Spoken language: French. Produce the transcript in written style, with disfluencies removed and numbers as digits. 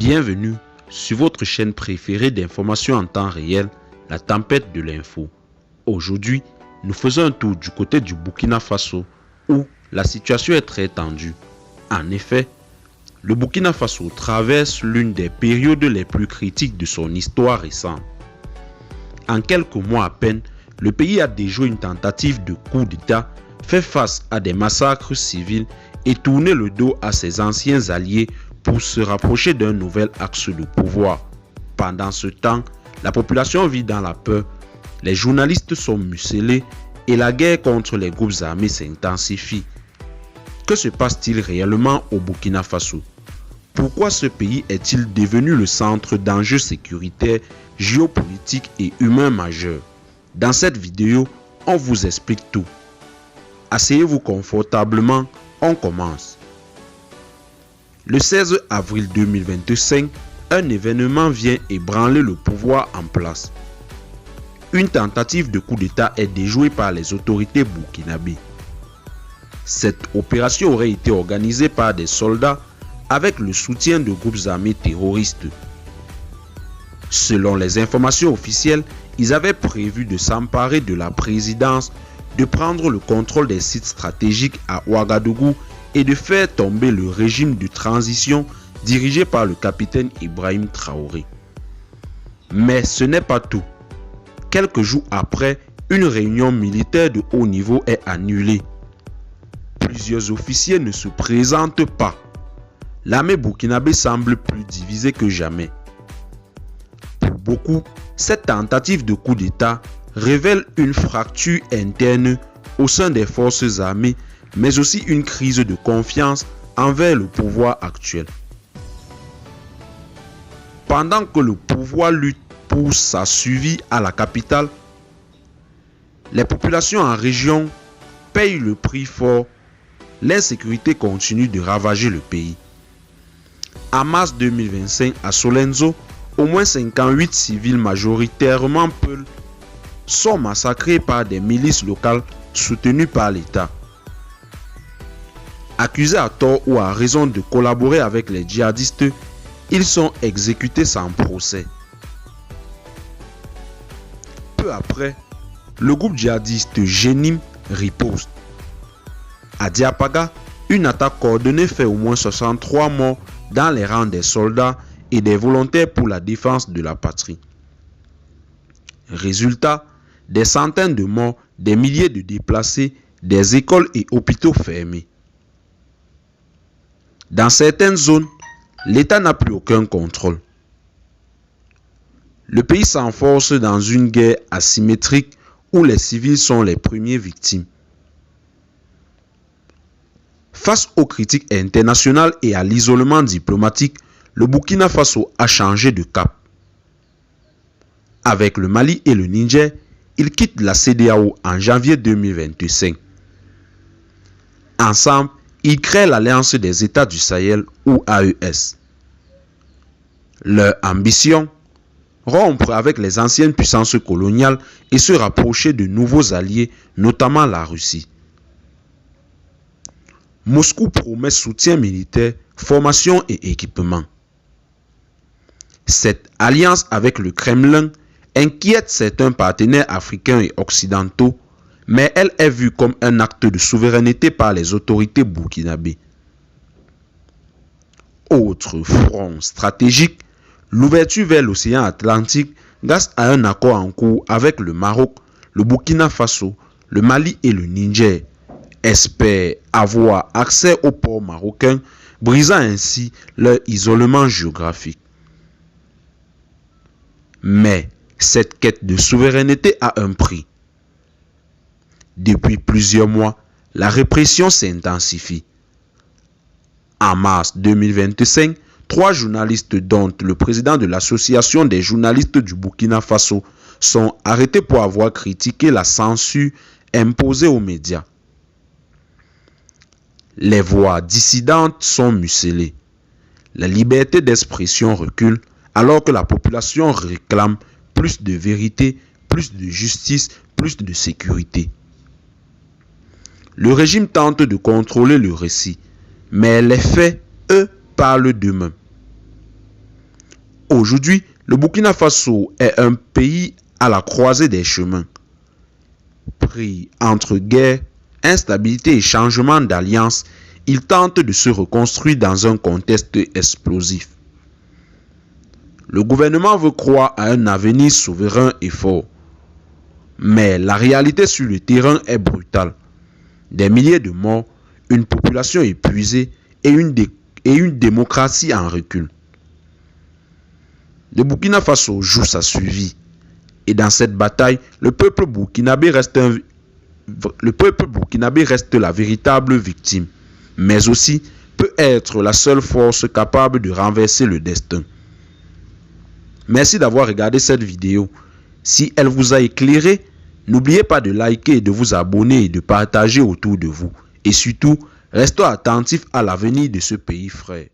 Bienvenue sur votre chaîne préférée d'information en temps réel, la tempête de l'info. Aujourd'hui, nous faisons un tour du côté du Burkina Faso où la situation est très tendue. En effet, le Burkina Faso traverse l'une des périodes les plus critiques de son histoire récente. En quelques mois à peine, le pays a déjoué une tentative de coup d'État, fait face à des massacres civils et tourné le dos à ses anciens alliés pour se rapprocher d'un nouvel axe de pouvoir. Pendant ce temps, la population vit dans la peur, les journalistes sont muselés et la guerre contre les groupes armés s'intensifie. Que se passe-t-il réellement au Burkina Faso? Pourquoi ce pays est-il devenu le centre d'enjeux sécuritaires, géopolitiques et humains majeurs? Dans cette vidéo, on vous explique tout. Asseyez-vous confortablement, on commence. Le 16 avril 2025, un événement vient ébranler le pouvoir en place. Une tentative de coup d'État est déjouée par les autorités burkinabées. Cette opération aurait été organisée par des soldats avec le soutien de groupes armés terroristes. Selon les informations officielles, ils avaient prévu de s'emparer de la présidence, de prendre le contrôle des sites stratégiques à Ouagadougou et de faire tomber le régime de transition dirigé par le capitaine Ibrahim Traoré. Mais ce n'est pas tout. Quelques jours après, une réunion militaire de haut niveau est annulée. Plusieurs officiers ne se présentent pas. L'armée burkinabé semble plus divisée que jamais. Pour beaucoup, cette tentative de coup d'État révèle une fracture interne au sein des forces armées, mais aussi une crise de confiance envers le pouvoir actuel. Pendant que le pouvoir lutte pour sa survie à la capitale, les populations en région payent le prix fort. L'insécurité continue de ravager le pays. En mars 2025, à Solenzo, au moins 58 civils majoritairement peuls sont massacrés par des milices locales soutenues par l'État. Accusés à tort ou à raison de collaborer avec les djihadistes, ils sont exécutés sans procès. Peu après, le groupe djihadiste Jenim riposte. À Diapaga, une attaque coordonnée fait au moins 63 morts dans les rangs des soldats et des volontaires pour la défense de la patrie. Résultat, des centaines de morts, des milliers de déplacés, des écoles et hôpitaux fermés. Dans certaines zones, l'État n'a plus aucun contrôle. Le pays s'enfonce dans une guerre asymétrique où les civils sont les premières victimes. Face aux critiques internationales et à l'isolement diplomatique, le Burkina Faso a changé de cap. Avec le Mali et le Niger, il quitte la CEDEAO en janvier 2025. Ensemble, ils créent l'Alliance des États du Sahel ou AES. Leur ambition? Rompre avec les anciennes puissances coloniales et se rapprocher de nouveaux alliés, notamment la Russie. Moscou promet soutien militaire, formation et équipement. Cette alliance avec le Kremlin inquiète certains partenaires africains et occidentaux, mais elle est vue comme un acte de souveraineté par les autorités burkinabées. Autre front stratégique, l'ouverture vers l'océan Atlantique grâce à un accord en cours avec le Maroc, le Burkina Faso, le Mali et le Niger, espèrent avoir accès aux ports marocains, brisant ainsi leur isolement géographique. Mais cette quête de souveraineté a un prix. Depuis plusieurs mois, la répression s'intensifie. En mars 2025, 3 journalistes, dont le président de l'association des journalistes du Burkina Faso, sont arrêtés pour avoir critiqué la censure imposée aux médias. Les voix dissidentes sont muselées. La liberté d'expression recule alors que la population réclame plus de vérité, plus de justice, plus de sécurité. Le régime tente de contrôler le récit, mais les faits, eux, parlent d'eux-mêmes. Aujourd'hui, le Burkina Faso est un pays à la croisée des chemins. Pris entre guerre, instabilité et changement d'alliance, il tente de se reconstruire dans un contexte explosif. Le gouvernement veut croire à un avenir souverain et fort. Mais la réalité sur le terrain est brutale. Des milliers de morts, une population épuisée et une démocratie en recul. Le Burkina Faso joue sa survie. Et dans cette bataille, le peuple burkinabé reste la véritable victime, mais aussi peut être la seule force capable de renverser le destin. Merci d'avoir regardé cette vidéo. Si elle vous a éclairé, n'oubliez pas de liker et de vous abonner et de partager autour de vous. Et surtout, restez attentifs à l'avenir de ce pays frère.